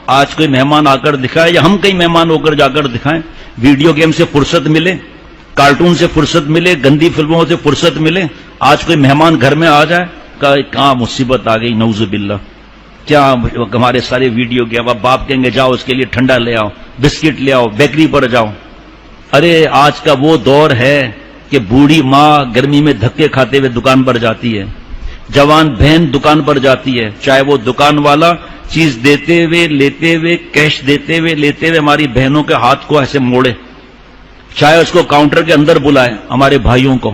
آج کوئی مہمان آ کر دکھائے یا ہم کئی مہمان ہو کر جا کر دکھائیں. ویڈیو گیم سے فرصت ملے, کارٹون سے فرصت ملے, گندی فلموں سے فرصت ملے, آج کوئی مہمان گھر میں آ جائے کہاں مصیبت آ گئی, نعوذ باللہ. کیا ہمارے سارے ویڈیو گیم, اب باپ کہیں گے جاؤ اس کے لیے ٹھنڈا لے آؤ, بسکٹ لے آؤ, بیکری پر جاؤ. ارے آج کا وہ دور ہے کہ بوڑھی ماں گرمی میں دھکے کھاتے ہوئے دکان پر جاتی ہے, جوان بہن دکان پر جاتی ہے, چاہے وہ دکان والا چیز دیتے ہوئے لیتے ہوئے, کیش دیتے ہوئے لیتے ہوئے ہماری بہنوں کے ہاتھ کو ایسے موڑے, چاہے اس کو کاؤنٹر کے اندر بلائے ہمارے بھائیوں کو,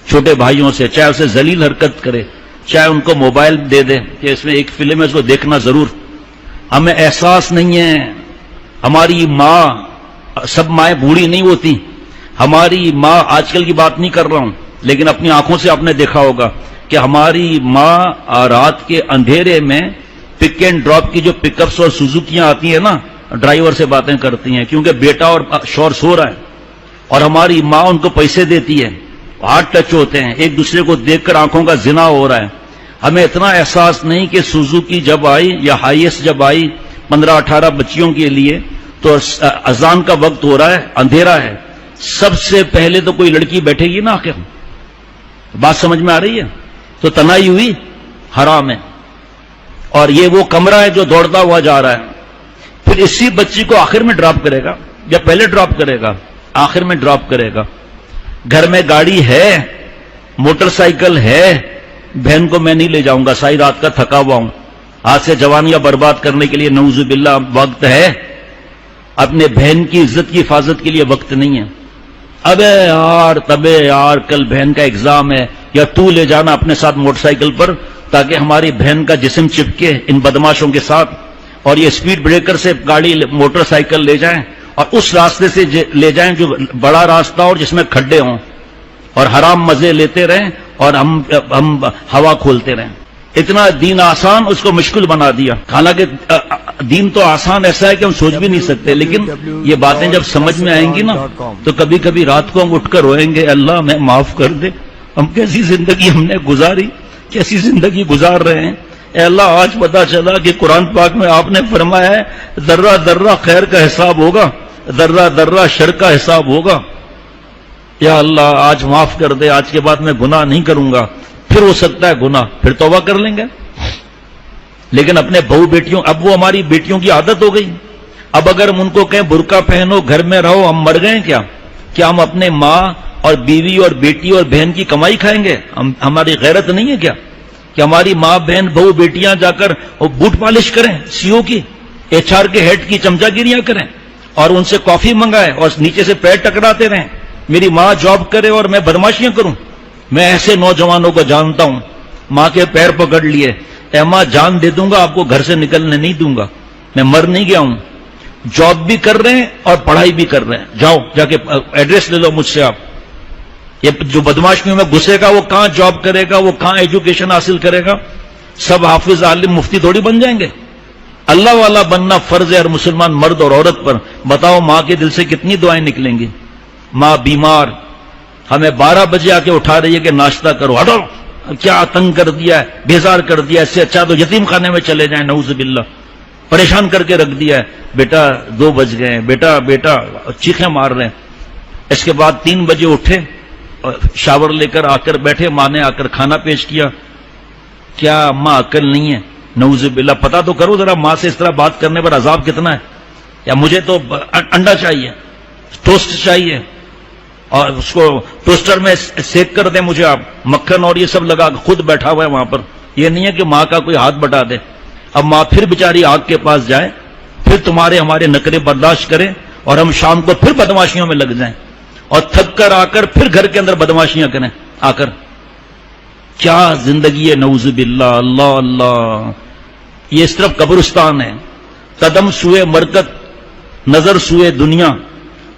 چھوٹے بھائیوں سے, چاہے اسے ذلیل حرکت کرے, چاہے ان کو موبائل دے دے کہ اس میں ایک فلم ہے اس کو دیکھنا ضرور. ہمیں احساس نہیں ہے. ہماری ماں, سب مائیں بوڑھی نہیں ہوتی, ہماری ماں, آج کل کی بات نہیں کر رہا ہوں لیکن اپنی آنکھوں سے آپ نے دیکھا ہوگا کہ ہماری ماں رات کے اندھیرے میں پک اینڈ ڈراپ کی جو پک اپس اور سوزوکیاں آتی ہیں نا, ڈرائیور سے باتیں کرتی ہیں کیونکہ بیٹا اور شوہر سو رہا ہے, اور ہماری ماں ان کو پیسے دیتی ہے, ہاتھ ٹچ ہوتے ہیں, ایک دوسرے کو دیکھ کر آنکھوں کا زنا ہو رہا ہے. ہمیں اتنا احساس نہیں کہ سوزوکی جب آئی یا ہائیس جب آئی 15-18 بچیوں کے لیے تو اذان کا وقت ہو رہا ہے, اندھیرا ہے, سب سے پہلے تو کوئی لڑکی بیٹھے گی نا, آخر بات سمجھ میں آ رہی ہے؟ تو تنہائی ہوئی حرام ہے, اور یہ وہ کمرہ ہے جو دوڑتا ہوا جا رہا ہے. پھر اسی بچی کو آخر میں ڈراپ کرے گا یا پہلے ڈراپ کرے گا؟ آخر میں ڈراپ کرے گا. گھر میں گاڑی ہے, موٹر سائیکل ہے, بہن کو میں نہیں لے جاؤں گا, ساری رات کا تھکا ہوا ہوں, آج سے جوانیاں برباد کرنے کے لیے نعوذ باللہ وقت ہے, اپنے بہن کی عزت کی حفاظت کے لیے وقت نہیں ہے. ابے یار تبے یار کل بہن کا ایگزام ہے, یا تو لے جانا اپنے ساتھ موٹر سائیکل پر تاکہ ہماری بہن کا جسم چپکے ان بدماشوں کے ساتھ, اور یہ اسپیڈ بریکر سے گاڑی موٹر سائیکل لے جائیں اور اس راستے سے لے جائیں جو بڑا راستہ اور جس میں کھڈے ہوں, اور حرام مزے لیتے رہیں اور ہم ہوا کھولتے رہیں. اتنا دین آسان, اس کو مشکل بنا دیا. حالانکہ دین تو آسان ایسا ہے کہ ہم سوچ بھی نہیں سکتے, لیکن یہ باتیں جب سمجھ میں آئیں گی نا تو کبھی کبھی رات کو ہم اٹھ کر روئیں گے, اللہ ہمیں معاف کر دے, ہم کیسی زندگی ہم نے گزاری, کیسی زندگی گزار رہے ہیں. اے اللہ آج پتا چلا کہ قرآن پاک میں آپ نے فرمایا ہے ذرہ ذرہ خیر کا حساب ہوگا, ذرہ ذرہ شر کا حساب ہوگا. یا اللہ آج معاف کر دے, آج کے بعد میں گناہ نہیں کروں گا. پھر ہو سکتا ہے گناہ, پھر توبہ کر لیں گے, لیکن اپنے بہو بیٹیوں, اب وہ ہماری بیٹیوں کی عادت ہو گئی. اب اگر ہم ان کو کہیں برقع پہنو گھر میں رہو, ہم مر گئے کیا؟ کیا ہم اپنے ماں اور بیوی اور بیٹی اور بہن کی کمائی کھائیں گے؟ ہماری غیرت نہیں ہے کیا کہ ہماری ماں بہن بہو بیٹیاں جا کر بوٹ پالش کریں, CEO کی, HR کے ہیڈ کی چمچا گیریاں کریں اور ان سے کافی منگائے اور نیچے سے پیر ٹکراتے رہیں؟ میری ماں جاب کرے اور میں بدماشیاں کروں؟ میں ایسے نوجوانوں کو جانتا ہوں, ماں کے پیر پکڑ لیے, اے ماں جان دے دوں گا, آپ کو گھر سے نکلنے نہیں دوں گا, میں مر نہیں گیا ہوں. جاب بھی کر رہے ہیں اور پڑھائی بھی کر رہے ہیں, جاؤ جا کے ایڈریس لے لو مجھ سے آپ. یہ جو بدماشیوں میں گھسے گا وہ کہاں جاب کرے گا, وہ کہاں ایجوکیشن حاصل کرے گا؟ سب حافظ عالم مفتی تھوڑی بن جائیں گے. اللہ والا بننا فرض ہے ہر مسلمان مرد اور عورت پر. بتاؤ ماں کے دل سے کتنی دعائیں نکلیں گی؟ ماں بیمار, ہمیں 12 بجے آ کے اٹھا رہی ہے کہ ناشتہ کرو, ہٹو, کیا تنگ کر دیا ہے, بیزار کر دیا, اس سے اچھا تو یتیم خانے میں چلے جائیں, نعوذ باللہ, پریشان کر کے رکھ دیا ہے. بیٹا 2 بج گئے, بیٹا بیٹا چیخیں مار رہے ہیں. اس کے بعد 3 بجے اٹھے, شاور لے کر آ کر بیٹھے, ماں نے آ کر کھانا پیش کیا. کیا ماں عقل نہیں ہے؟ نعوذ باللہ. پتا تو کرو ذرا, ماں سے اس طرح بات کرنے پر عذاب کتنا ہے. یا مجھے تو انڈا چاہیے, ٹوسٹ چاہیے, اور اس کو ٹوسٹر میں سیک کر دیں مجھے آپ, مکھن اور یہ سب لگا, خود بیٹھا ہوا ہے وہاں پر. یہ نہیں ہے کہ ماں کا کوئی ہاتھ بٹا دے. اب ماں پھر بیچاری آگ کے پاس جائے, پھر تمہارے ہمارے نخرے برداشت کریں, اور ہم شام کو پھر بدماشیوں میں لگ جائیں, اور تھک کر آ کر پھر گھر کے اندر بدماشیاں کریں آ کر. کیا زندگی ہے, نعوذ باللہ. اللہ اللہ, یہ اس طرف قبرستان ہے, قدم سوئے مرکت, نظر سوئے دنیا.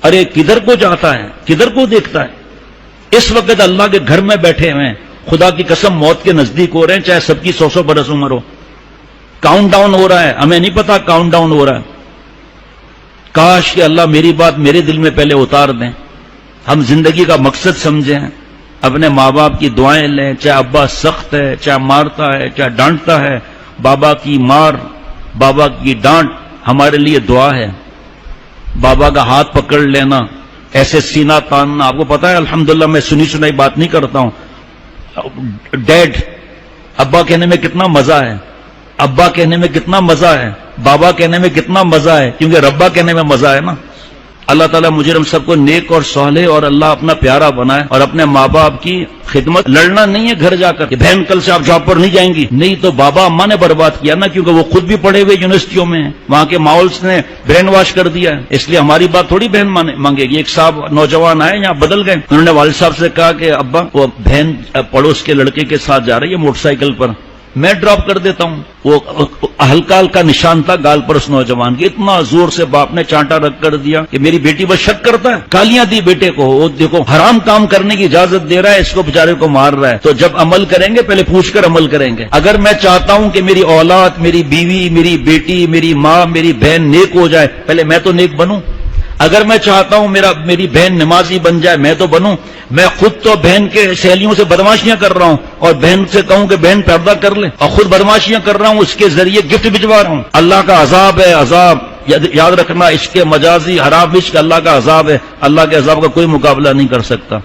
ارے کدھر کو جاتا ہے, کدھر کو دیکھتا ہے؟ اس وقت اللہ کے گھر میں بیٹھے ہوئے ہیں, خدا کی قسم موت کے نزدیک ہو رہے ہیں, چاہے سب کی 100 برس عمر ہو. کاؤنٹ ڈاؤن ہو رہا ہے, ہمیں نہیں پتا کاؤنٹ ڈاؤن ہو رہا ہے. کاش کہ اللہ میری بات میرے دل میں پہلے اتار دیں, ہم زندگی کا مقصد سمجھیں, اپنے ماں باپ کی دعائیں لیں, چاہے ابا سخت ہے, چاہے مارتا ہے, چاہے ڈانٹتا ہے, بابا کی مار, بابا کی ڈانٹ ہمارے لیے دعا ہے. بابا کا ہاتھ پکڑ لینا, ایسے سینہ تاننا. آپ کو پتا ہے الحمدللہ میں سنی سنائی بات نہیں کرتا ہوں. ڈیڈ, ابا کہنے میں کتنا مزہ ہے, ابا کہنے میں کتنا مزہ ہے, بابا کہنے میں کتنا مزہ ہے, کیونکہ ربا کہنے میں مزہ ہے نا. اللہ تعالیٰ مجھے ہم سب کو نیک اور صالح اور اللہ اپنا پیارا بنائے, اور اپنے ماں باپ کی خدمت. لڑنا نہیں ہے گھر جا کر کہ بہن کل سے آپ جاب پر نہیں جائیں گی, نہیں تو بابا اماں نے برباد کیا نا, کیونکہ وہ خود بھی پڑھے ہوئے یونیورسٹیوں میں ہیں, وہاں کے ماحولس نے برین واش کر دیا ہے. اس لیے ہماری بات تھوڑی بہن مانگے گی. ایک صاحب نوجوان آئے یہاں بدل گئے, انہوں نے والد صاحب سے کہا کہ ابا وہ بہن پڑوس کے لڑکے کے ساتھ جا رہی ہے موٹر سائیکل پر, میں ڈراپ کر دیتا ہوں. وہ ہلکا ہلکا نشان تھا گال پر اس نوجوان کی. اتنا زور سے باپ نے چانٹا رکھ کر دیا کہ میری بیٹی بس شک کرتا ہے. گالیاں دی بیٹے کو, وہ دیکھو حرام کام کرنے کی اجازت دے رہا ہے, اس کو بیچارے کو مار رہا ہے. تو جب عمل کریں گے پہلے پوچھ کر عمل کریں گے. اگر میں چاہتا ہوں کہ میری اولاد, میری بیوی, میری بیٹی, میری ماں, میری بہن نیک ہو جائے, پہلے میں تو نیک بنوں. اگر میں چاہتا ہوں میری بہن نمازی بن جائے, میں تو بنوں. میں خود تو بہن کے سہیلیوں سے بدماشیاں کر رہا ہوں, اور بہن سے کہوں کہ بہن پردہ کر لے, اور خود بدماشیاں کر رہا ہوں, اس کے ذریعے گفٹ بھجوا رہا ہوں. اللہ کا عذاب ہے, عذاب یاد رکھنا. عشق مجازی حرام عشق اللہ کا عذاب ہے, اللہ کے عذاب کا کوئی مقابلہ نہیں کر سکتا.